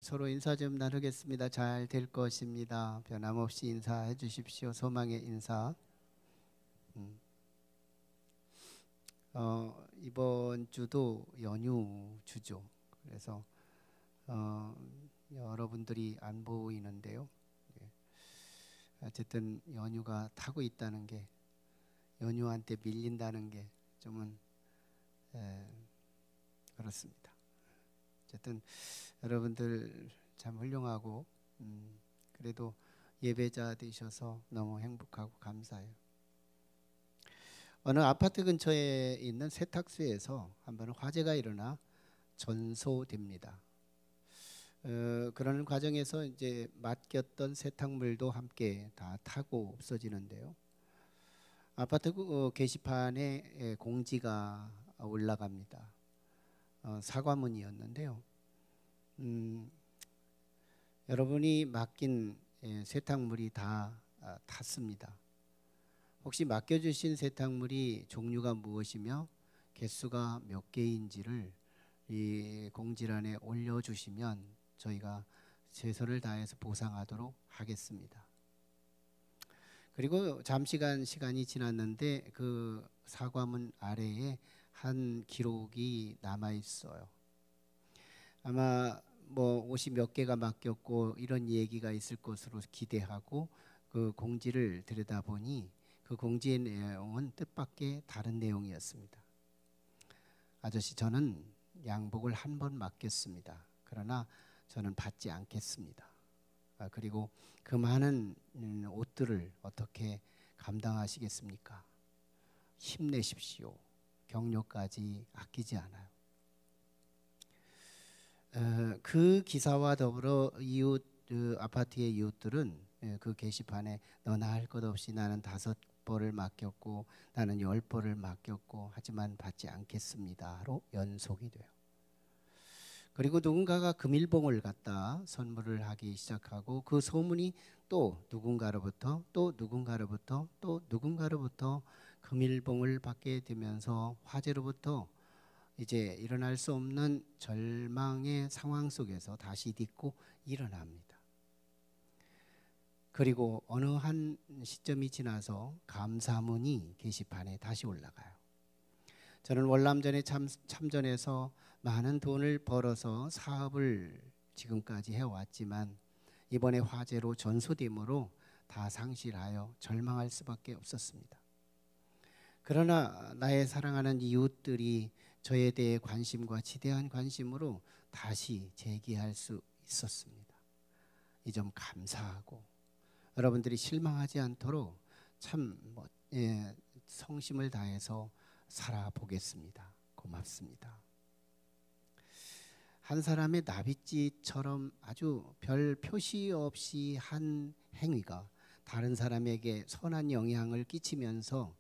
서로 인사 좀 나누겠습니다. 잘 될 것입니다. 변함없이 인사해 주십시오. 소망의 인사. 음. 이번 주도 연휴 주죠. 그래서 여러분들이 안 보이는데요. 예. 어쨌든 연휴가 타고 있다는 게, 연휴한테 밀린다는 게 좀은 그렇습니다. 어쨌든 여러분들 참 훌륭하고 그래도 예배자 되셔서 너무 행복하고 감사해요. 어느 아파트 근처에 있는 세탁소에서 한번 화재가 일어나 전소됩니다. 그런 과정에서 이제 맡겼던 세탁물도 함께 다 타고 없어지는데요. 아파트 게시판에 공지가 올라갑니다. 사과문이었는데요. 여러분이 맡긴 세탁물이 다 탔습니다. 혹시 맡겨주신 세탁물이 종류가 무엇이며 개수가 몇 개인지를 이 공지란에 올려주시면 저희가 최선을 다해서 보상하도록 하겠습니다. 그리고 잠시간 시간이 지났는데 그 사과문 아래에 한 기록이 남아 있어요. 아마 뭐 옷이 몇 개가 맡겼고 이런 얘기가 있을 것으로 기대하고 그 공지를 들여다보니 그 공지의 내용은 뜻밖의 다른 내용이었습니다. 아저씨, 저는 양복을 한 번 맡겼습니다. 그러나 저는 받지 않겠습니다. 그리고 그 많은 옷들을 어떻게 감당하시겠습니까? 힘내십시오. 격려까지 아끼지 않아요. 그 기사와 더불어 이웃, 아파트의 이웃들은 그 게시판에 너나 할 것 없이 나는 5벌을 맡겼고 나는 10벌을 맡겼고 하지만 받지 않겠습니다로 연속이 돼요. 그리고 누군가가 금일봉을 갖다 선물을 하기 시작하고 그 소문이 또 누군가로부터 또 누군가로부터 또 누군가로부터 금일봉을 받게 되면서 화재로부터 이제 일어날 수 없는 절망의 상황 속에서 다시 딛고 일어납니다. 그리고 어느 한 시점이 지나서 감사문이 게시판에 다시 올라가요. 저는 월남전에 참전해서 많은 돈을 벌어서 사업을 지금까지 해왔지만 이번에 화재로 전소됨으로 다 상실하여 절망할 수밖에 없었습니다. 그러나 나의 사랑하는 이웃들이 저에 대해 관심과 지대한 관심으로 다시 재기할 수 있었습니다. 이 점 감사하고 여러분들이 실망하지 않도록 참 성심을 다해서 살아보겠습니다. 고맙습니다. 한 사람의 나빗짓처럼 아주 별 표시 없이 한 행위가 다른 사람에게 선한 영향을 끼치면서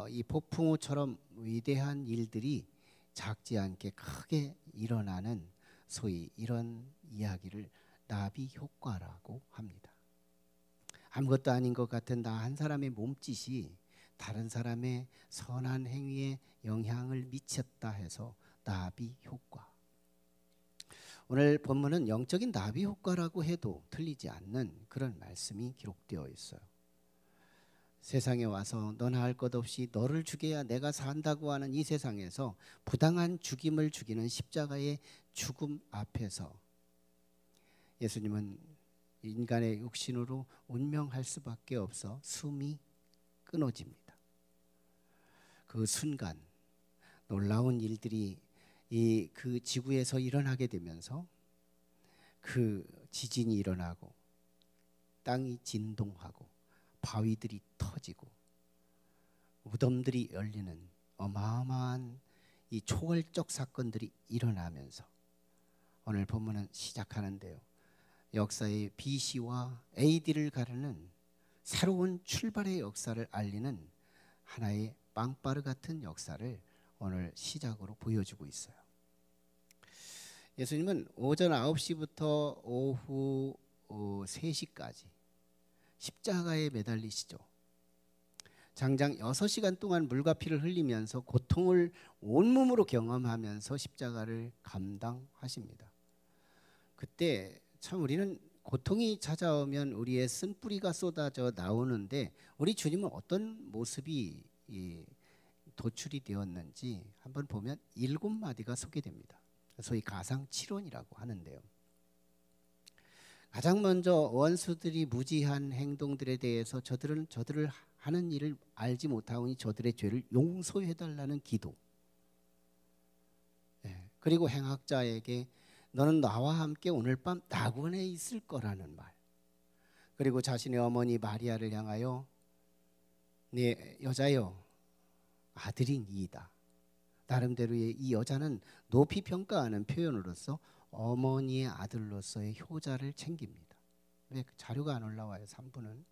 이 폭풍우처럼 위대한 일들이 작지 않게 크게 일어나는 소위 이런 이야기를 나비 효과라고 합니다. 아무것도 아닌 것 같은 나 한 사람의 몸짓이 다른 사람의 선한 행위에 영향을 미쳤다 해서 나비 효과. 오늘 본문은 영적인 나비 효과라고 해도 틀리지 않는 그런 말씀이 기록되어 있어요. 세상에 와서 너나 할 것 없이 너를 죽여야 내가 산다고 하는 이 세상에서 부당한 죽임을 죽이는 십자가의 죽음 앞에서 예수님은 인간의 육신으로 운명할 수밖에 없어 숨이 끊어집니다. 그 순간 놀라운 일들이 그 지구에서 일어나게 되면서 그 지진이 일어나고 땅이 진동하고 바위들이 터지고 무덤들이 열리는 어마어마한 이 초월적 사건들이 일어나면서 오늘 본문은 시작하는데요. 역사의 BC와 AD를 가르는 새로운 출발의 역사를 알리는 하나의 빵빠르 같은 역사를 오늘 시작으로 보여주고 있어요. 예수님은 오전 9시부터 오후 3시까지 십자가에 매달리시죠. 장장 6시간 동안 물과 피를 흘리면서 고통을 온몸으로 경험하면서 십자가를 감당하십니다. 그때 참 우리는 고통이 찾아오면 우리의 쓴뿌리가 쏟아져 나오는데 우리 주님은 어떤 모습이 도출이 되었는지 한번 보면 7마디가 소개됩니다. 소위 가상칠언이라고 하는데요. 가장 먼저 원수들이 무지한 행동들에 대해서 저들을 하는 일을 알지 못하오니 저들의 죄를 용서해달라는 기도. 그리고 행악자에게 너는 나와 함께 오늘 밤 낙원에 있을 거라는 말. 그리고 자신의 어머니 마리아를 향하여 네 여자여 아들인 이이다. 나름대로의 이 여자는 높이 평가하는 표현으로서 어머니의 아들로서의 효자를 챙깁니다. 왜 자료가 안 올라와요? 3부는.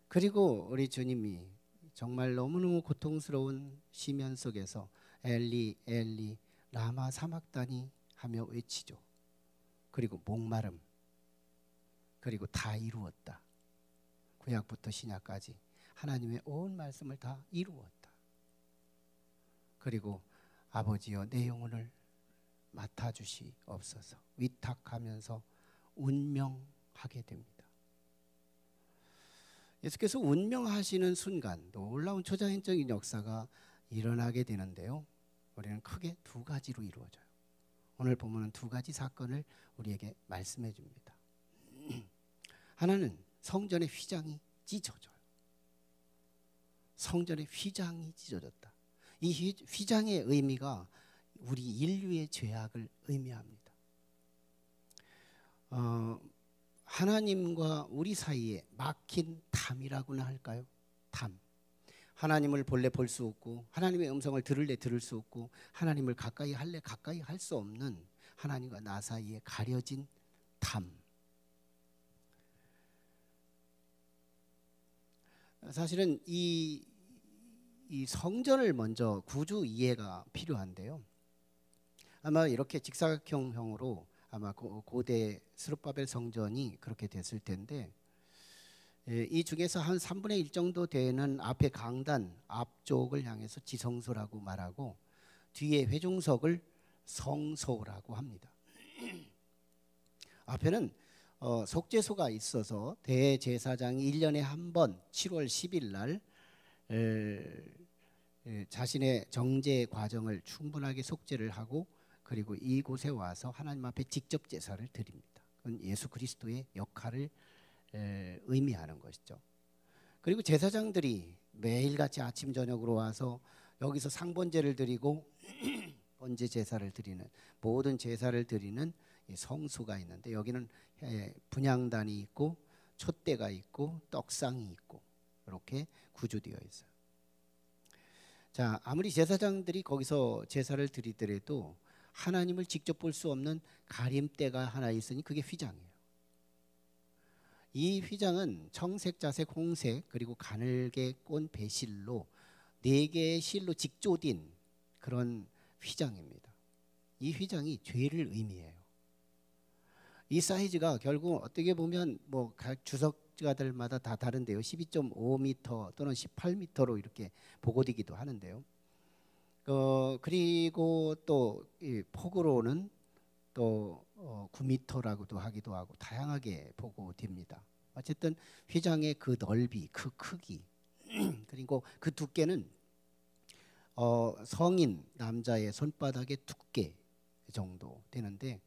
그리고 우리 주님이 정말 너무너무 고통스러운 시면 속에서 엘리 엘리 라마 사막다니 하며 외치죠. 그리고 목마름, 그리고 다 이루었다. 구약부터 신약까지 하나님의 온 말씀을 다 이루었다. 그리고 아버지여 내 영혼을 맡아주시옵소서 위탁하면서 운명하게 됩니다. 예수께서 운명하시는 순간 놀라운 초자연적인 역사가 일어나게 되는데요. 우리는 크게 2가지로 이루어져요. 오늘 보면은 2가지 사건을 우리에게 말씀해 줍니다. 하나는 성전의 휘장이 찢어져요. 성전의 휘장이 찢어졌다. 이 휘장의 의미가 우리 인류의 죄악을 의미합니다. 하나님과 우리 사이에 막힌 담이라고나 할까요? 담. 하나님을 볼래 볼 수 없고 하나님의 음성을 들을래 들을 수 없고 하나님을 가까이 할래 가까이 할 수 없는 하나님과 나 사이에 가려진 담. 사실은 이 성전을 먼저 구조 이해가 필요한데요. 아마 이렇게 직사각형으로 아마 고대 스룹바벨 성전이 그렇게 됐을 텐데 이 중에서 한 3분의 1 정도 되는 앞에 강단 앞쪽을 향해서 지성소라고 말하고 뒤에 회중석을 성소라고 합니다. 앞에는 속죄소가 있어서 대제사장이 1년에 한 번 7월 10일 날 자신의 정죄 과정을 충분하게 속죄를 하고 그리고 이곳에 와서 하나님 앞에 직접 제사를 드립니다. 그건 예수 그리스도의 역할을 의미하는 것이죠. 그리고 제사장들이 매일같이 아침 저녁으로 와서 여기서 상번제를 드리고 번제 제사를 드리는 모든 제사를 드리는 성수가 있는데 여기는 분향단이 있고 촛대가 있고 떡상이 있고 이렇게 구조되어 있어요. 자, 아무리 제사장들이 거기서 제사를 드리더라도 하나님을 직접 볼 수 없는 가림대가 하나 있으니 그게 휘장이에요. 이 휘장은 청색, 자색, 홍색 그리고 가늘게 꼰 배실로 4개의 실로 직조된 그런 휘장입니다. 이 휘장이 죄를 의미해요. 이 사이즈가 결국 어떻게 보면 뭐 각 주석가들마다 다 다른데요. 12.5m 또는 18m로 이렇게 보고되기도 하는데요. 그리고 또 이 폭으로는 또 9m라고도 하기도 하고 다양하게 보고됩니다. 어쨌든 휘장의 그 넓이, 그 크기 그리고 그 두께는 성인 남자의 손바닥의 두께 정도 되는데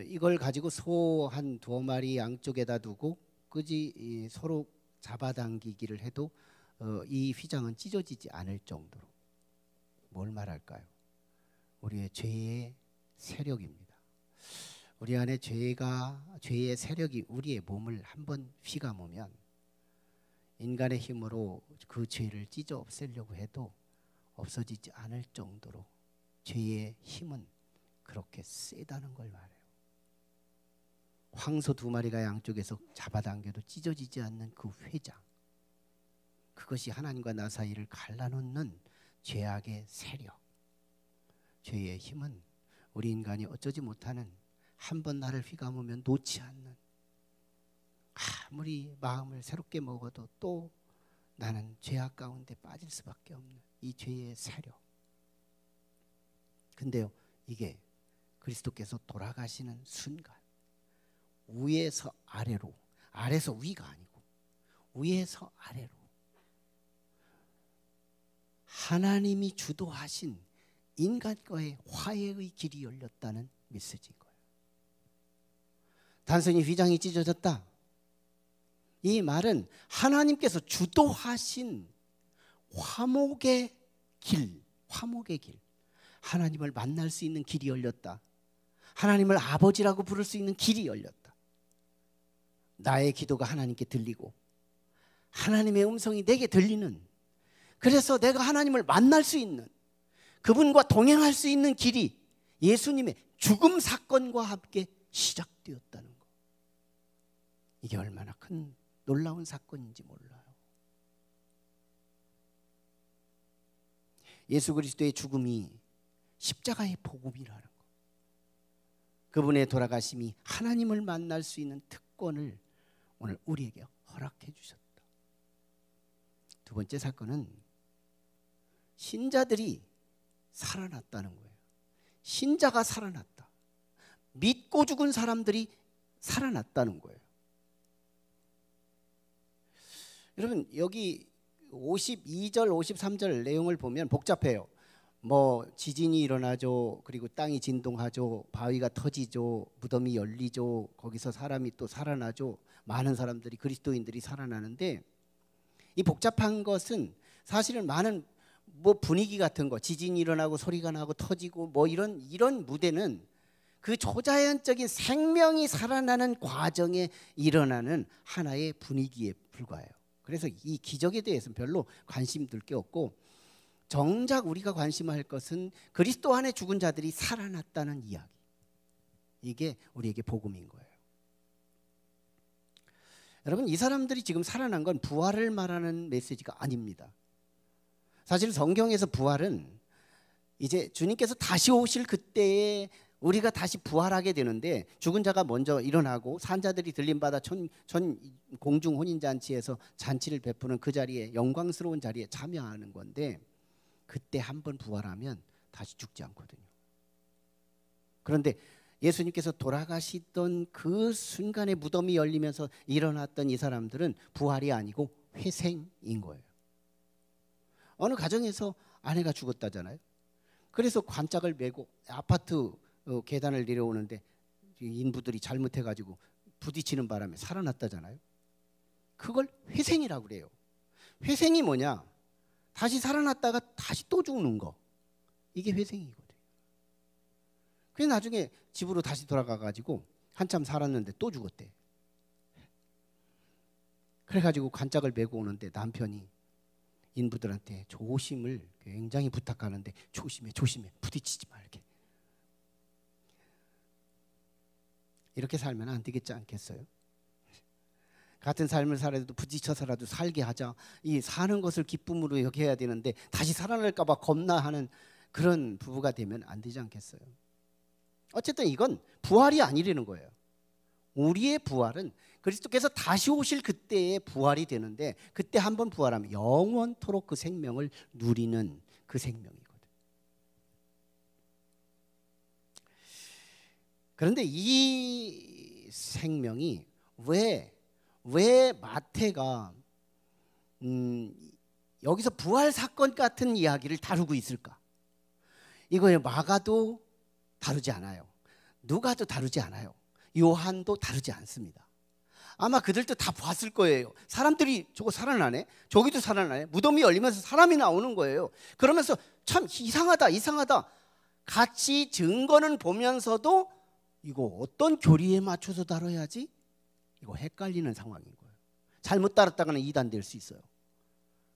이걸 가지고 소 한 2마리 양쪽에다 두고 끝이 서로 잡아당기기를 해도 이 휘장은 찢어지지 않을 정도로 뭘 말할까요? 우리의 죄의 세력입니다. 우리 안에 죄의 세력이 우리의 몸을 한번 휘감으면 인간의 힘으로 그 죄를 찢어 없애려고 해도 없어지지 않을 정도로 죄의 힘은 그렇게 세다는 걸 말해요. 황소 2마리가 양쪽에서 잡아당겨도 찢어지지 않는 그 휘장, 그것이 하나님과 나 사이를 갈라놓는 죄악의 세력, 죄의 힘은 우리 인간이 어쩌지 못하는 한번 나를 휘감으면 놓지 않는 아무리 마음을 새롭게 먹어도 또 나는 죄악 가운데 빠질 수밖에 없는 이 죄의 세력. 근데요, 이게 그리스도께서 돌아가시는 순간 위에서 아래로, 아래서 위가 아니고 위에서 아래로 하나님이 주도하신 인간과의 화해의 길이 열렸다는 메시지인 거예요. 단순히 휘장이 찢어졌다, 이 말은 하나님께서 주도하신 화목의 길, 화목의 길, 하나님을 만날 수 있는 길이 열렸다. 하나님을 아버지라고 부를 수 있는 길이 열렸다. 나의 기도가 하나님께 들리고 하나님의 음성이 내게 들리는, 그래서 내가 하나님을 만날 수 있는, 그분과 동행할 수 있는 길이 예수님의 죽음 사건과 함께 시작되었다는 것. 이게 얼마나 큰 놀라운 사건인지 몰라요. 예수 그리스도의 죽음이 십자가의 복음이라는 것, 그분의 돌아가심이 하나님을 만날 수 있는 특권을 오늘 우리에게 허락해 주셨다. 두 번째 사건은 신자들이 살아났다는 거예요. 신자가 살아났다. 믿고 죽은 사람들이 살아났다는 거예요. 여러분, 여기 52절 53절 내용을 보면 복잡해요. 뭐 지진이 일어나죠, 그리고 땅이 진동하죠, 바위가 터지죠, 무덤이 열리죠, 거기서 사람이 또 살아나죠, 많은 사람들이, 그리스도인들이 살아나는데, 이 복잡한 것은 사실은 많은 뭐 분위기 같은 거, 지진이 일어나고 소리가 나고 터지고 뭐 이런 무대는 그 초자연적인 생명이 살아나는 과정에 일어나는 하나의 분위기에 불과해요. 그래서 이 기적에 대해서는 별로 관심 둘 게 없고, 정작 우리가 관심할 것은 그리스도 안에 죽은 자들이 살아났다는 이야기. 이게 우리에게 복음인 거예요. 여러분, 이 사람들이 지금 살아난 건 부활을 말하는 메시지가 아닙니다. 사실 성경에서 부활은 이제 주님께서 다시 오실 그때에 우리가 다시 부활하게 되는데, 죽은 자가 먼저 일어나고 산자들이 들림받아 전 공중 혼인잔치에서 잔치를 베푸는 그 자리에, 영광스러운 자리에 참여하는 건데, 그때 한 번 부활하면 다시 죽지 않거든요. 그런데 예수님께서 돌아가시던 그 순간에 무덤이 열리면서 일어났던 이 사람들은 부활이 아니고 회생인 거예요. 어느 가정에서 아내가 죽었다잖아요. 그래서 관짝을 메고 아파트 계단을 내려오는데 인부들이 잘못해가지고 부딪히는 바람에 살아났다잖아요. 그걸 회생이라고 그래요. 회생이 뭐냐? 다시 살아났다가 다시 또 죽는 거. 이게 회생이거든요. 그래서 나중에 집으로 다시 돌아가가지고 한참 살았는데 또 죽었대. 그래가지고 관짝을 메고 오는데 남편이 인부들한테 조심을 굉장히 부탁하는데, 조심해 부딪히지 말게. 이렇게 살면 안 되겠지 않겠어요? 같은 삶을 살아도 부딪혀서라도 살게 하자. 이 사는 것을 기쁨으로 여겨야 되는데 다시 살아날까 봐 겁나하는 그런 부부가 되면 안 되지 않겠어요? 어쨌든 이건 부활이 아니라는 거예요. 우리의 부활은 그리스도께서 다시 오실 그때의 부활이 되는데, 그때 한번 부활하면 영원토록 그 생명을 누리는 그 생명이거든. 그런데 이 생명이 왜 마태가 여기서 부활 사건 같은 이야기를 다루고 있을까? 이거에 마가도 다루지 않아요. 누가도 다루지 않아요. 요한도 다루지 않습니다. 아마 그들도 다 봤을 거예요. 사람들이 저거 살아나네, 저기도 살아나네, 무덤이 열리면서 사람이 나오는 거예요. 그러면서 참 이상하다 같이 증거는 보면서도 이거 어떤 교리에 맞춰서 다뤄야지? 이거 헷갈리는 상황인 거예요. 잘못 따랐다가는 이단될 수 있어요.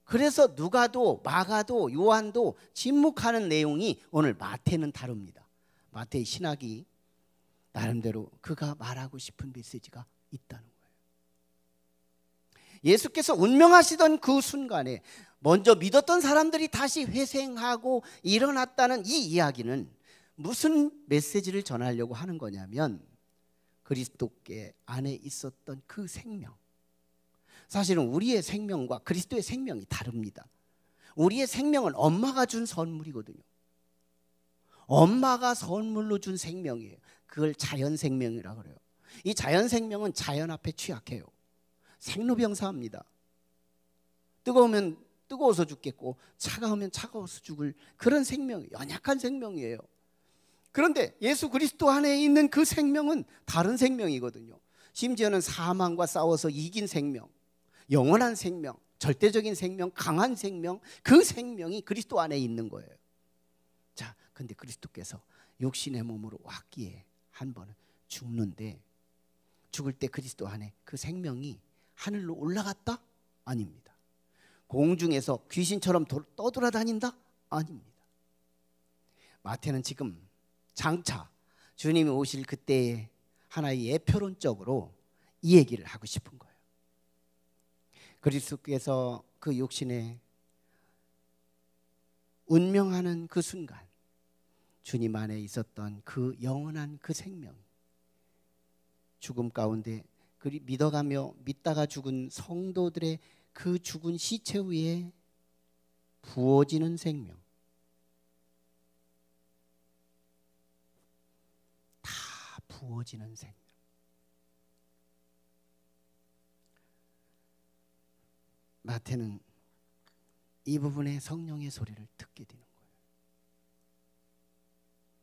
그래서 누가도 마가도 요한도 침묵하는 내용이 오늘 마태는 다룹니다. 마태의 신학이 나름대로 그가 말하고 싶은 메시지가 있다는 거예요. 예수께서 운명하시던 그 순간에 먼저 믿었던 사람들이 다시 회생하고 일어났다는 이 이야기는 무슨 메시지를 전하려고 하는 거냐면, 그리스도께 안에 있었던 그 생명, 사실은 우리의 생명과 그리스도의 생명이 다릅니다. 우리의 생명은 엄마가 준 선물이거든요. 엄마가 선물로 준 생명이에요. 그걸 자연생명이라고 그래요. 이 자연생명은 자연 앞에 취약해요. 생로병사합니다. 뜨거우면 뜨거워서 죽겠고 차가우면 차가워서 죽을 그런 생명이에요. 연약한 생명이에요. 그런데 예수 그리스도 안에 있는 그 생명은 다른 생명이거든요. 심지어는 사망과 싸워서 이긴 생명, 영원한 생명, 절대적인 생명, 강한 생명, 그 생명이 그리스도 안에 있는 거예요. 자, 근데 그리스도께서 육신의 몸으로 왔기에 한 번은 죽는데, 죽을 때 그리스도 안에 그 생명이 하늘로 올라갔다? 아닙니다. 공중에서 귀신처럼 떠돌아다닌다? 아닙니다. 마태는 지금 장차 주님이 오실 그때의 하나의 예표론적으로 이 얘기를 하고 싶은 거예요. 그리스도께서 그 육신에 운명하는 그 순간, 주님 안에 있었던 그 영원한 그 생명, 죽음 가운데 믿어가며 믿다가 죽은 성도들의 그 죽은 시체 위에 부어지는 생명, 다 부어지는 생명. 마태는 이 부분에 성령의 소리를 듣게 되는 거예요.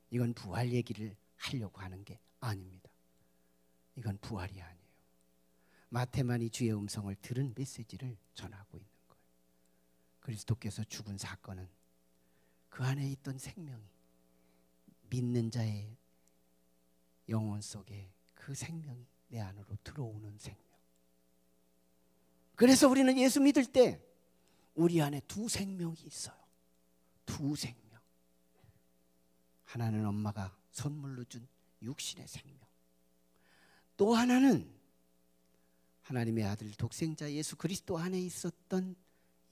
이건 부활 얘기를 하려고 하는 게 아닙니다. 이건 부활이 아니에요. 마태만이 주의 음성을 들은 메시지를 전하고 있는 거예요. 그리스도께서 죽은 사건은 그 안에 있던 생명이, 믿는 자의 영혼 속에 그 생명이 내 안으로 들어오는 생명. 그래서 우리는 예수 믿을 때 우리 안에 두 생명이 있어요. 두 생명. 하나는 엄마가 선물로 준 육신의 생명, 또 하나는 하나님의 아들 독생자 예수 그리스도 안에 있었던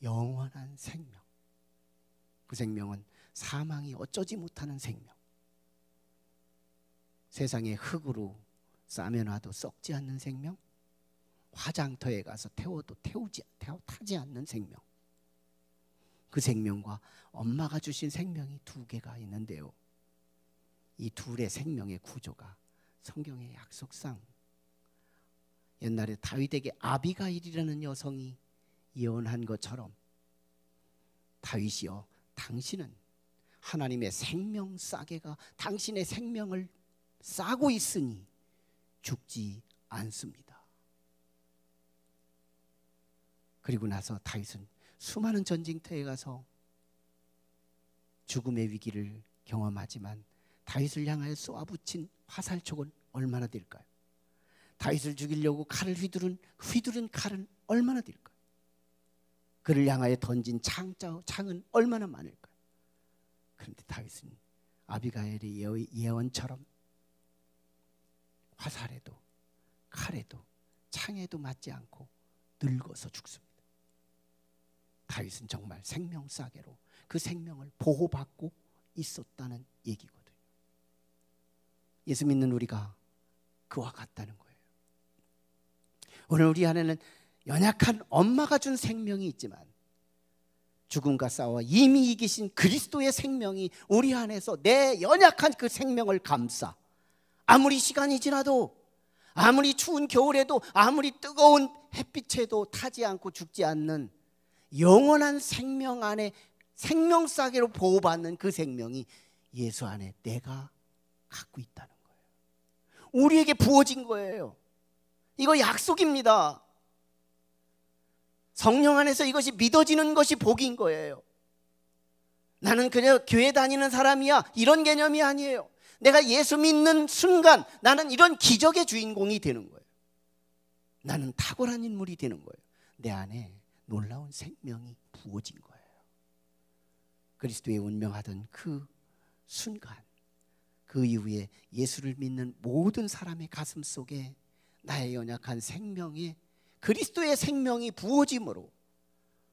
영원한 생명. 그 생명은 사망이 어쩌지 못하는 생명. 세상의 흙으로 싸매놔도 썩지 않는 생명, 화장터에 가서 태워도 타지 않는 생명. 그 생명과 엄마가 주신 생명이 두 개가 있는데요, 이 둘의 생명의 구조가 성경의 약속상 옛날에 다윗에게 아비가일이라는 여성이 예언한 것처럼, 다윗이여, 당신은 하나님의 생명 싸개가 당신의 생명을 싸고 있으니 죽지 않습니다. 그리고 나서 다윗은 수많은 전쟁터에 가서 죽음의 위기를 경험하지만 다윗을 향하여 쏘아붙인 화살촉은 얼마나 될까요? 다윗을 죽이려고 칼을 휘두른 칼은 얼마나 될까요? 그를 향하여 던진 창은 얼마나 많을까요? 그런데 다윗은 아비가일의 예언처럼 화살에도 칼에도 창에도 맞지 않고 늙어서 죽습니다. 다윗은 정말 생명싸개로 그 생명을 보호받고 있었다는 얘기거든요. 예수 믿는 우리가 그와 같다는 거예요. 오늘 우리 안에는 연약한 엄마가 준 생명이 있지만 죽음과 싸워 이미 이기신 그리스도의 생명이 우리 안에서 내 연약한 그 생명을 감싸, 아무리 시간이 지나도, 아무리 추운 겨울에도, 아무리 뜨거운 햇빛에도 타지 않고 죽지 않는 영원한 생명 안에 생명싸개로 보호받는 그 생명이 예수 안에 내가 갖고 있다는 거예요. 우리에게 부어진 거예요. 이거 약속입니다. 성령 안에서 이것이 믿어지는 것이 복인 거예요. 나는 그냥 교회 다니는 사람이야, 이런 개념이 아니에요. 내가 예수 믿는 순간 나는 이런 기적의 주인공이 되는 거예요. 나는 탁월한 인물이 되는 거예요. 내 안에 놀라운 생명이 부어진 거예요. 그리스도의 운명하던 그 순간, 그 이후에 예수를 믿는 모든 사람의 가슴 속에 나의 연약한 생명에 그리스도의 생명이 부어짐으로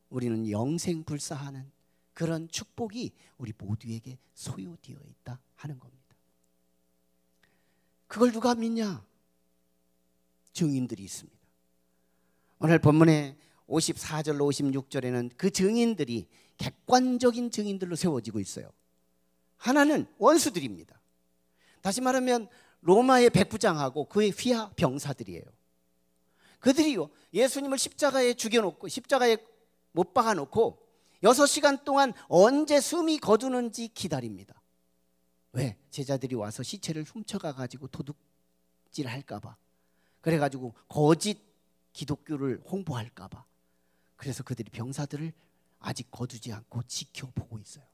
우리는 영생불사하는 그런 축복이 우리 모두에게 소유되어 있다 하는 겁니다. 그걸 누가 믿냐? 증인들이 있습니다. 오늘 본문의 54절로 56절에는 그 증인들이 객관적인 증인들로 세워지고 있어요. 하나는 원수들입니다. 다시 말하면 로마의 백부장하고 그의 휘하 병사들이에요. 그들이요, 예수님을 십자가에 죽여놓고 십자가에 못 박아놓고 6시간 동안 언제 숨이 거두는지 기다립니다. 왜? 제자들이 와서 시체를 훔쳐가가지고 도둑질할까봐, 그래가지고 거짓 기독교를 홍보할까봐. 그래서 그들이 병사들을 아직 거두지 않고 지켜보고 있어요.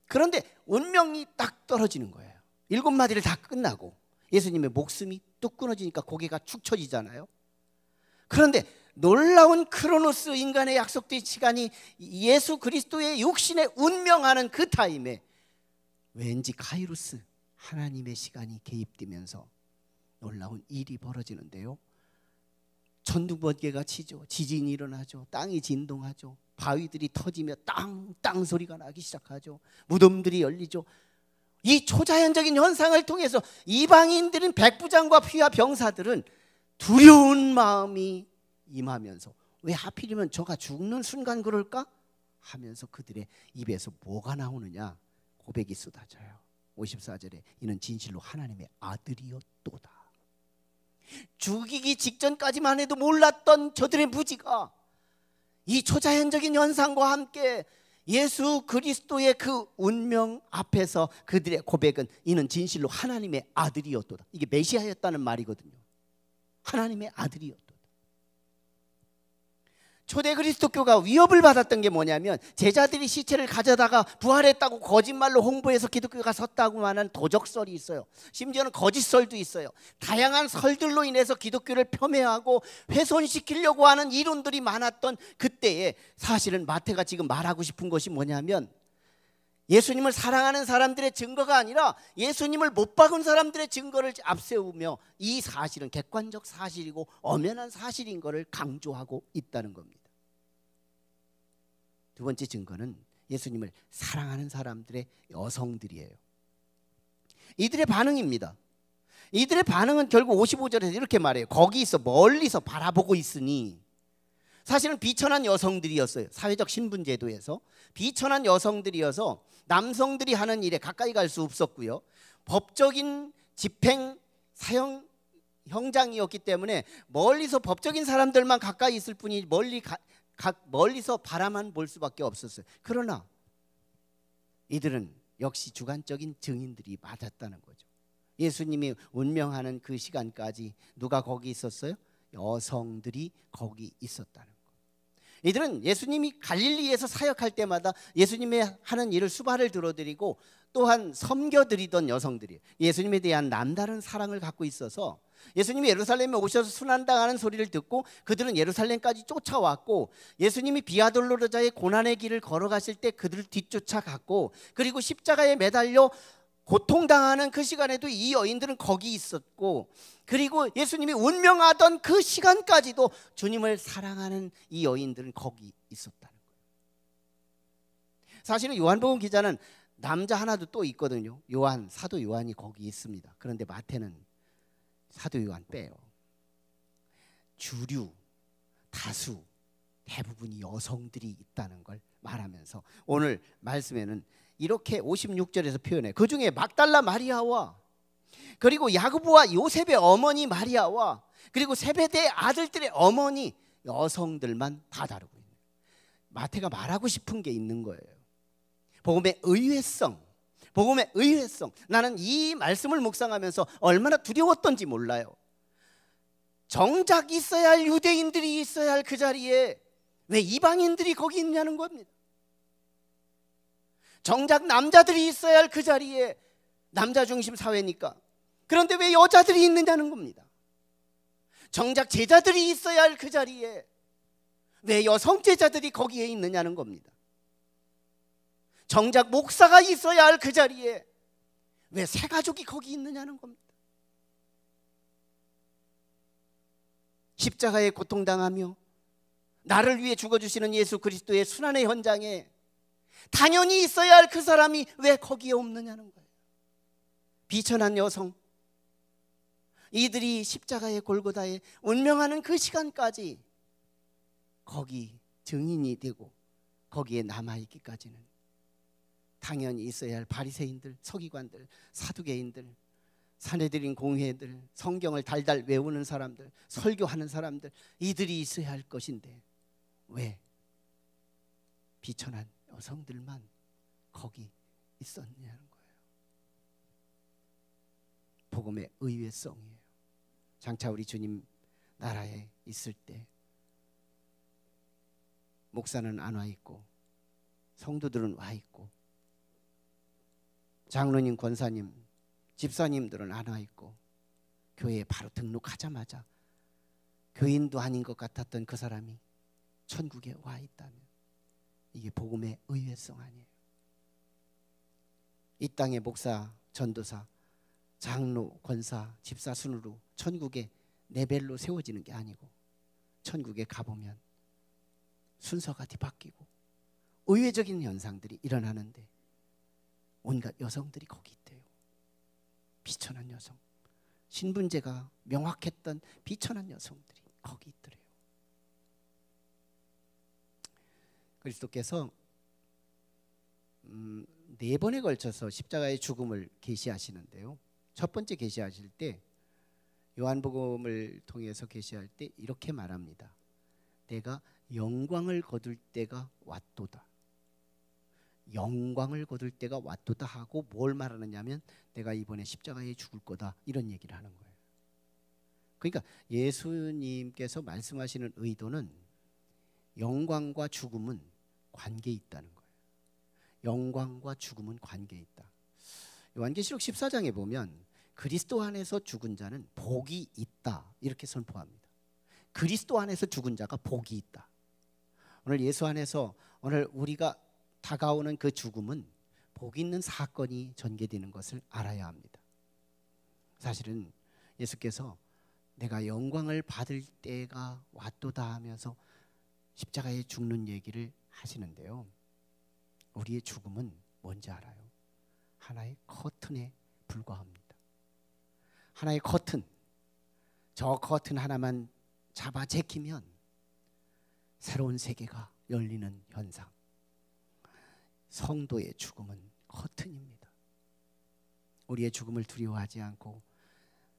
그런데 운명이 딱 떨어지는 거예요. 7마디를 다 끝나고 예수님의 목숨이 뚝 끊어지니까 고개가 축 처지잖아요. 그런데 놀라운 크로노스, 인간의 약속된 시간이 예수 그리스도의 육신의 운명하는 그 타임에 왠지 카이로스, 하나님의 시간이 개입되면서 놀라운 일이 벌어지는데요. 천둥번개가 치죠. 지진이 일어나죠. 땅이 진동하죠. 바위들이 터지며 땅 소리가 나기 시작하죠. 무덤들이 열리죠. 이 초자연적인 현상을 통해서 이방인들은, 백부장과 휘하 병사들은 두려운 마음이 임하면서 왜 하필이면 저가 죽는 순간 그럴까? 하면서 그들의 입에서 뭐가 나오느냐? 고백이 쏟아져요. 54절에 이는 진실로 하나님의 아들이었도다. 죽이기 직전까지만 해도 몰랐던 저들의 무지가 이 초자연적인 현상과 함께 예수 그리스도의 그 운명 앞에서 그들의 고백은 이는 진실로 하나님의 아들이었도다. 이게 메시아였다는 말이거든요. 하나님의 아들이었도다. 초대 그리스도교가 위협을 받았던 게 뭐냐면, 제자들이 시체를 가져다가 부활했다고 거짓말로 홍보해서 기독교가 섰다고 하는 도적설이 있어요. 심지어는 거짓설도 있어요. 다양한 설들로 인해서 기독교를 폄훼하고 훼손시키려고 하는 이론들이 많았던 그때에 사실은 마태가 지금 말하고 싶은 것이 뭐냐면, 예수님을 사랑하는 사람들의 증거가 아니라 예수님을 못 박은 사람들의 증거를 앞세우며 이 사실은 객관적 사실이고 엄연한 사실인 것을 강조하고 있다는 겁니다. 두 번째 증거는 예수님을 사랑하는 사람들의 여성들이에요. 이들의 반응입니다. 이들의 반응은 결국 55절에서 이렇게 말해요. 거기서 멀리서 바라보고 있으니, 사실은 비천한 여성들이었어요. 사회적 신분제도에서 비천한 여성들이어서 남성들이 하는 일에 가까이 갈 수 없었고요. 법적인 집행 사형 형장이었기 때문에 멀리서 법적인 사람들만 가까이 있을 뿐이 멀리서 바라만 볼 수밖에 없었어요. 그러나 이들은 역시 주관적인 증인들이 맞았다는 거죠. 예수님이 운명하는 그 시간까지 누가 거기 있었어요? 여성들이 거기 있었다는 거예요. 이들은 예수님이 갈릴리에서 사역할 때마다 예수님의 하는 일을 수발을 들어드리고 또한 섬겨드리던 여성들이에요. 예수님에 대한 남다른 사랑을 갖고 있어서 예수님이 예루살렘에 오셔서 순환당하는 소리를 듣고 그들은 예루살렘까지 쫓아왔고, 예수님이 비아돌로르자의 고난의 길을 걸어가실 때 그들을 뒤쫓아갔고, 그리고 십자가에 매달려 고통당하는 그 시간에도 이 여인들은 거기 있었고, 그리고 예수님이 운명하던 그 시간까지도 주님을 사랑하는 이 여인들은 거기 있었다는 거예요. 사실은 요한복음 기자는 남자 하나도 또 있거든요. 사도 요한이 거기 있습니다. 그런데 마태는 사도 요한 빼요. 주류, 다수, 대부분이 여성들이 있다는 걸 말하면서 오늘 말씀에는 이렇게 56절에서 표현해. 그 중에 막달라 마리아와 그리고 야고보와 요셉의 어머니 마리아와 그리고 세베대의 아들들의 어머니 여성들만 다 다루고 있는, 마태가 말하고 싶은 게 있는 거예요. 복음의 의외성, 복음의 의외성. 나는 이 말씀을 묵상하면서 얼마나 두려웠던지 몰라요. 정작 있어야 할 유대인들이 있어야 할 그 자리에 왜 이방인들이 거기 있냐는 겁니다. 정작 남자들이 있어야 할 그 자리에, 남자 중심 사회니까. 그런데 왜 여자들이 있느냐는 겁니다. 정작 제자들이 있어야 할 그 자리에 왜 여성 제자들이 거기에 있느냐는 겁니다. 정작 목사가 있어야 할 그 자리에 왜 새가족이 거기 있느냐는 겁니다. 십자가에 고통당하며 나를 위해 죽어주시는 예수 그리스도의 순환의 현장에 당연히 있어야 할 그 사람이 왜 거기에 없느냐는 거예요. 비천한 여성, 이들이 십자가의 골고다에 운명하는 그 시간까지 거기 증인이 되고 거기에 남아있기까지는 당연히 있어야 할 바리새인들, 서기관들, 사두개인들, 산헤드린 공회들, 성경을 달달 외우는 사람들, 설교하는 사람들, 이들이 있어야 할 것인데 왜 비천한 여성들만 거기 있었냐는 거예요. 복음의 의외성이에요. 장차 우리 주님 나라에 있을 때 목사는 안 와 있고 성도들은 와 있고 장로님, 권사님, 집사님들은 안 와 있고 교회에 바로 등록하자마자 교인도 아닌 것 같았던 그 사람이 천국에 와 있다면 이게 복음의 의외성 아니에요. 이 땅의 목사, 전도사, 장로, 권사, 집사 순으로 천국에 레벨로 세워지는 게 아니고 천국에 가보면 순서가 뒤바뀌고 의외적인 현상들이 일어나는데 온갖 여성들이 거기 있대요. 비천한 여성, 신분제가 명확했던 비천한 여성들이 거기 있더래요. 그리스도께서 4번에 걸쳐서 십자가의 죽음을 계시하시는데요. 첫 번째 계시하실 때 요한복음을 통해서 계시할 때 이렇게 말합니다. 내가 영광을 거둘 때가 왔도다. 영광을 거둘 때가 왔도다 하고 뭘 말하느냐면 내가 이번에 십자가에 죽을 거다 이런 얘기를 하는 거예요. 그러니까 예수님께서 말씀하시는 의도는 영광과 죽음은 관계 있다는 거예요. 영광과 죽음은 관계 있다. 요한계시록 14장에 보면 그리스도 안에서 죽은 자는 복이 있다 이렇게 선포합니다. 그리스도 안에서 죽은 자가 복이 있다. 오늘 예수 안에서 오늘 우리가 다가오는 그 죽음은 복 있는 사건이 전개되는 것을 알아야 합니다. 사실은 예수께서 내가 영광을 받을 때가 왔도다 하면서 십자가에 죽는 얘기를 하시는데요. 우리의 죽음은 뭔지 알아요? 하나의 커튼에 불과합니다. 하나의 커튼, 저 커튼 하나만 잡아 제키면 새로운 세계가 열리는 현상. 성도의 죽음은 커튼입니다. 우리의 죽음을 두려워하지 않고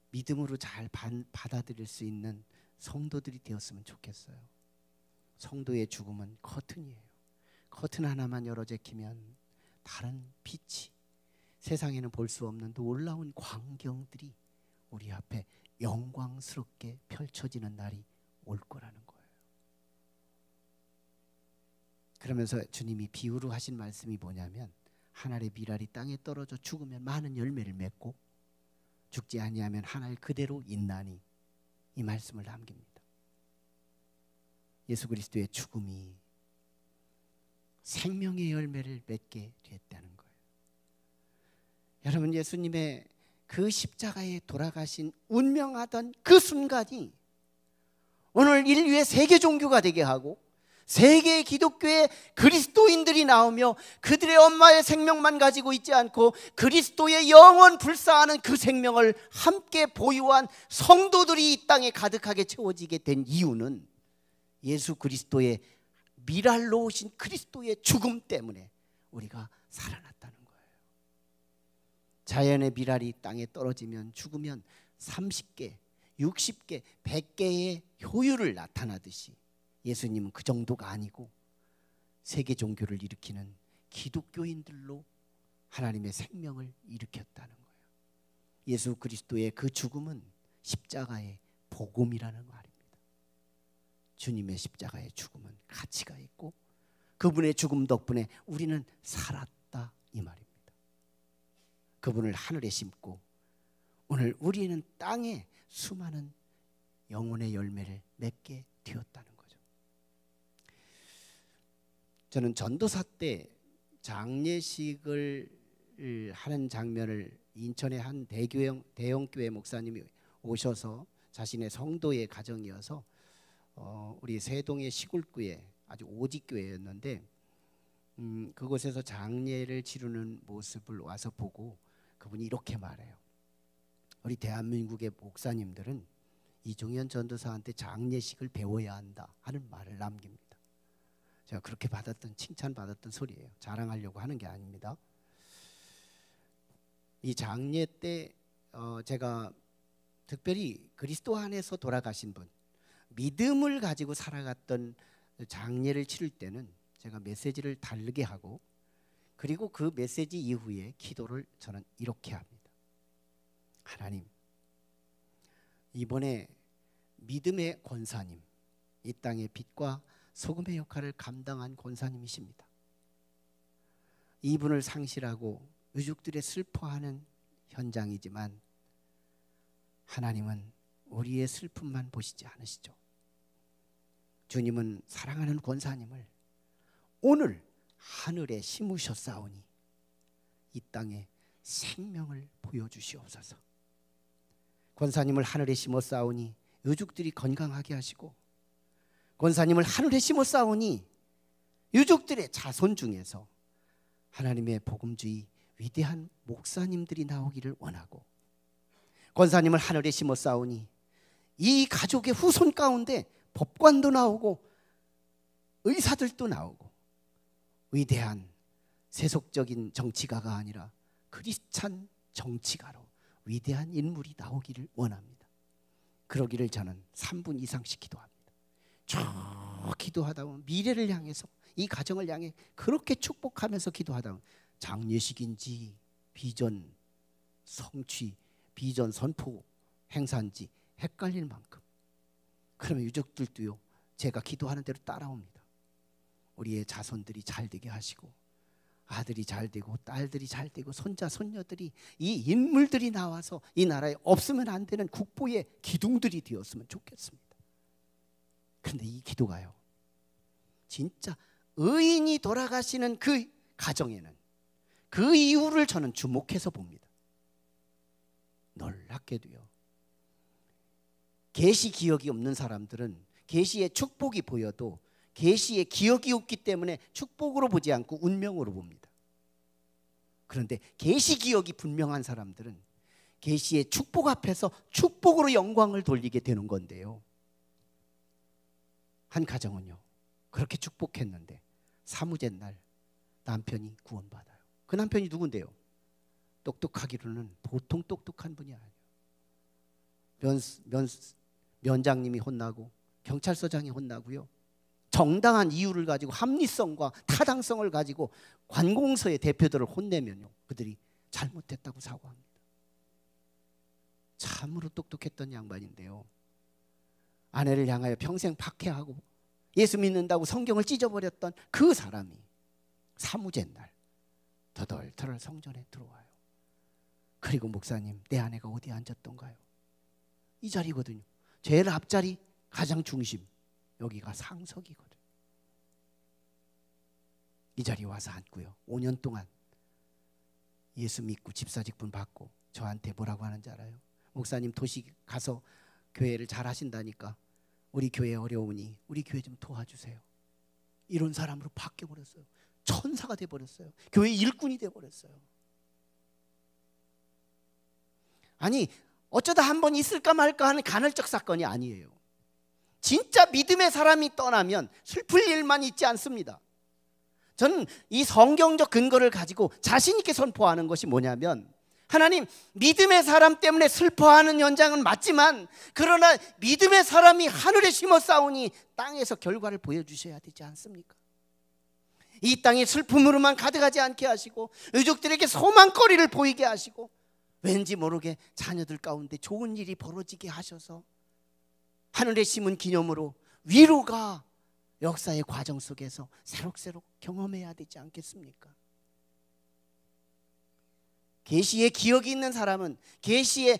믿음으로 잘 받아들일 수 있는 성도들이 되었으면 좋겠어요. 성도의 죽음은 커튼이에요. 커튼 하나만 열어 제키면 다른 빛이, 세상에는 볼 수 없는 놀라운 광경들이 우리 앞에 영광스럽게 펼쳐지는 날이 올 거라는 거예요. 그러면서 주님이 비유로 하신 말씀이 뭐냐면 한 알의 밀알이 땅에 떨어져 죽으면 많은 열매를 맺고 죽지 아니하면 한 알 그대로 있나니 이 말씀을 남깁니다. 예수 그리스도의 죽음이 생명의 열매를 맺게 됐다는 거예요. 여러분, 예수님의 그 십자가에 돌아가신 운명하던 그 순간이 오늘 인류의 세계 종교가 되게 하고 세계 기독교의 그리스도인들이 나오며 그들의 엄마의 생명만 가지고 있지 않고 그리스도의 영원 불사하는 그 생명을 함께 보유한 성도들이 이 땅에 가득하게 채워지게 된 이유는 예수 그리스도의 미랄로 오신 그리스도의 죽음 때문에 우리가 살아났다는 거예요. 자연의 미랄이 땅에 떨어지면 죽으면 30개, 60개, 100개의 효율을 나타나듯이 예수님은 그 정도가 아니고 세계 종교를 일으키는 기독교인들로 하나님의 생명을 일으켰다는 거예요. 예수 그리스도의 그 죽음은 십자가의 복음이라는 말입니다. 주님의 십자가의 죽음은 가치가 있고 그분의 죽음 덕분에 우리는 살았다 이 말입니다. 그분을 하늘에 심고 오늘 우리는 땅에 수많은 영혼의 열매를 맺게 되었다는 거죠. 저는 전도사 때 장례식을 하는 장면을 인천의 한 대형교회 목사님이 오셔서 자신의 성도의 가정이어서 우리 세동의 시골교회 아주 오직교회였는데 그곳에서 장례를 치르는 모습을 와서 보고 그분이 이렇게 말해요. 우리 대한민국의 목사님들은 이종현 전도사한테 장례식을 배워야 한다 하는 말을 남깁니다. 제가 그렇게 칭찬받았던 소리예요. 자랑하려고 하는 게 아닙니다. 이 장례 때 제가 특별히 그리스도 안에서 돌아가신 분, 믿음을 가지고 살아갔던 장례를 치를 때는 제가 메시지를 다르게 하고, 그리고 그 메시지 이후에 기도를 저는 이렇게 합니다. 하나님, 이번에 믿음의 권사님, 이 땅의 빛과 소금의 역할을 감당한 권사님이십니다. 이분을 상실하고 유족들의 슬퍼하는 현장이지만 하나님은 우리의 슬픔만 보시지 않으시죠. 주님은 사랑하는 권사님을 오늘 하늘에 심으셨사오니 이 땅에 생명을 보여주시옵소서. 권사님을 하늘에 심었사오니 유족들이 건강하게 하시고, 권사님을 하늘에 심었사오니 유족들의 자손 중에서 하나님의 복음주의 위대한 목사님들이 나오기를 원하고, 권사님을 하늘에 심었사오니 이 가족의 후손 가운데 법관도 나오고 의사들도 나오고 위대한 세속적인 정치가가 아니라 크리스찬 정치가로 위대한 인물이 나오기를 원합니다. 그러기를 저는 3분 이상씩 기도합니다. 쭉 기도하다 보면 미래를 향해서, 이 가정을 향해 그렇게 축복하면서 기도하다 보면 장례식인지 비전 성취, 비전 선포 행사인지 헷갈릴 만큼, 그러면 유족들도요 제가 기도하는 대로 따라옵니다. 우리의 자손들이 잘 되게 하시고, 아들이 잘 되고 딸들이 잘 되고 손자 손녀들이, 이 인물들이 나와서 이 나라에 없으면 안 되는 국보의 기둥들이 되었으면 좋겠습니다. 그런데 이 기도가요, 진짜 의인이 돌아가시는 그 가정에는 그 이유를 저는 주목해서 봅니다. 놀랍게도요, 계시 기억이 없는 사람들은 계시의 축복이 보여도 계시의 기억이 없기 때문에 축복으로 보지 않고 운명으로 봅니다. 그런데 계시 기억이 분명한 사람들은 계시의 축복 앞에서 축복으로 영광을 돌리게 되는 건데요, 한 가정은요 그렇게 축복했는데 사무제 날 남편이 구원받아요. 그 남편이 누군데요? 똑똑하기로는 보통 똑똑한 분이 아니에요. 면장님이 혼나고 경찰서장이 혼나고요, 정당한 이유를 가지고 합리성과 타당성을 가지고 관공서의 대표들을 혼내면요 그들이 잘못했다고 사과합니다. 참으로 똑똑했던 양반인데요, 아내를 향하여 평생 박해하고 예수 믿는다고 성경을 찢어버렸던 그 사람이 사무제 날 터덜터덜 성전에 들어와요. 그리고 목사님, 내 아내가 어디에 앉았던가요? 이 자리거든요. 제일 앞자리, 가장 중심, 여기가 상석이거든요. 이 자리에 와서 앉고요, 5년 동안 예수 믿고 집사직분 받고 저한테 뭐라고 하는지 알아요? 목사님, 도시 가서 교회를 잘 하신다니까 우리 교회 어려우니 우리 교회 좀 도와주세요. 이런 사람으로 바뀌어버렸어요. 천사가 돼버렸어요. 교회 일꾼이 돼버렸어요. 아니, 어쩌다 한 번 있을까 말까 하는 간헐적 사건이 아니에요. 진짜 믿음의 사람이 떠나면 슬플 일만 있지 않습니다. 저는 이 성경적 근거를 가지고 자신 있게 선포하는 것이 뭐냐면, 하나님, 믿음의 사람 때문에 슬퍼하는 현장은 맞지만, 그러나 믿음의 사람이 하늘에 심었사오니 땅에서 결과를 보여주셔야 되지 않습니까? 이 땅이 슬픔으로만 가득하지 않게 하시고 유족들에게 소망거리를 보이게 하시고, 왠지 모르게 자녀들 가운데 좋은 일이 벌어지게 하셔서 하늘에 심은 기념으로 위로가 역사의 과정 속에서 새록새록 경험해야 되지 않겠습니까? 계시의 기억이 있는 사람은 계시의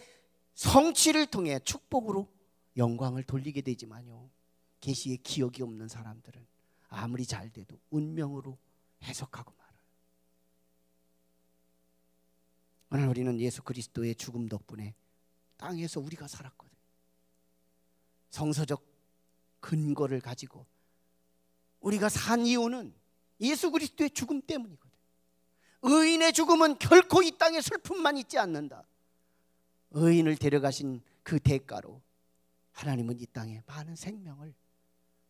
성취를 통해 축복으로 영광을 돌리게 되지만요, 계시의 기억이 없는 사람들은 아무리 잘 돼도 운명으로 해석하고 말아요. 오늘 우리는 예수 그리스도의 죽음 덕분에 땅에서 우리가 살았거든요. 성서적 근거를 가지고 우리가 산 이유는 예수 그리스도의 죽음 때문이거든요. 의인의 죽음은 결코 이 땅에 슬픔만 있지 않는다. 의인을 데려가신 그 대가로 하나님은 이 땅에 많은 생명을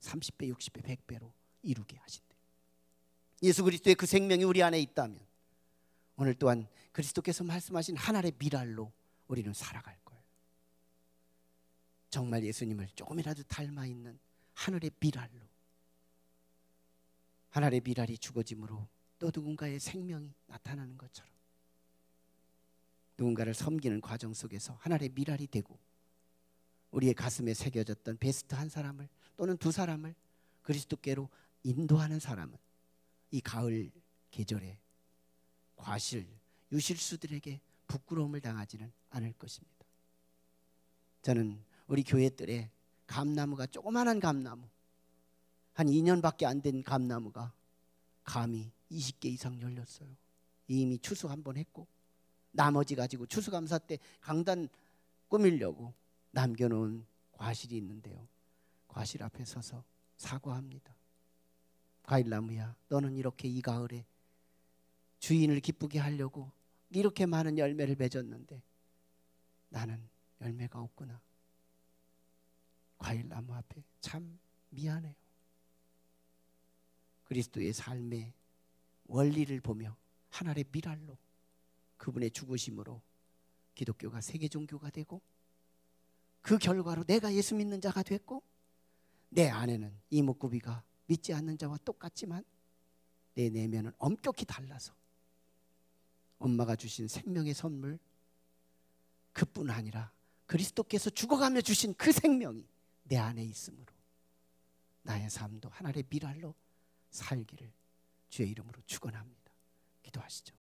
30배, 60배, 100배로 이루게 하신대요. 예수 그리스도의 그 생명이 우리 안에 있다면 오늘 또한 그리스도께서 말씀하신 하늘의 미랄로 우리는 살아갈 거예요. 정말 예수님을 조금이라도 닮아 있는 하늘의 미랄로, 하늘의 미랄이 죽어짐으로 또 누군가의 생명이 나타나는 것처럼 누군가를 섬기는 과정 속에서 하늘의 미랄이 되고 우리의 가슴에 새겨졌던 베스트 한 사람을 또는 두 사람을 그리스도께로 인도하는 사람은 이 가을 계절에 과실, 유실수들에게 부끄러움을 당하지는 않을 것입니다. 저는 우리 교회들의 감나무가, 조그마한 감나무, 한 2년밖에 안 된 감나무가 감이 20개 이상 열렸어요. 이미 추수 한번 했고 나머지 가지고 추수감사 때 강단 꾸미려고 남겨놓은 과실이 있는데요, 과실 앞에 서서 사과합니다. 과일나무야, 너는 이렇게 이 가을에 주인을 기쁘게 하려고 이렇게 많은 열매를 맺었는데 나는 열매가 없구나. 과일나무 앞에 참 미안해요. 그리스도의 삶의 원리를 보며 하늘의 미랄로 그분의 죽으심으로 기독교가 세계 종교가 되고 그 결과로 내가 예수 믿는 자가 됐고 내 안에는 이목구비가 믿지 않는 자와 똑같지만 내 내면은 엄격히 달라서 엄마가 주신 생명의 선물, 그뿐 아니라 그리스도께서 죽어가며 주신 그 생명이 내 안에 있으므로 나의 삶도 하늘의 미랄로 살기를 주의 이름으로 축원합니다. 기도하시죠.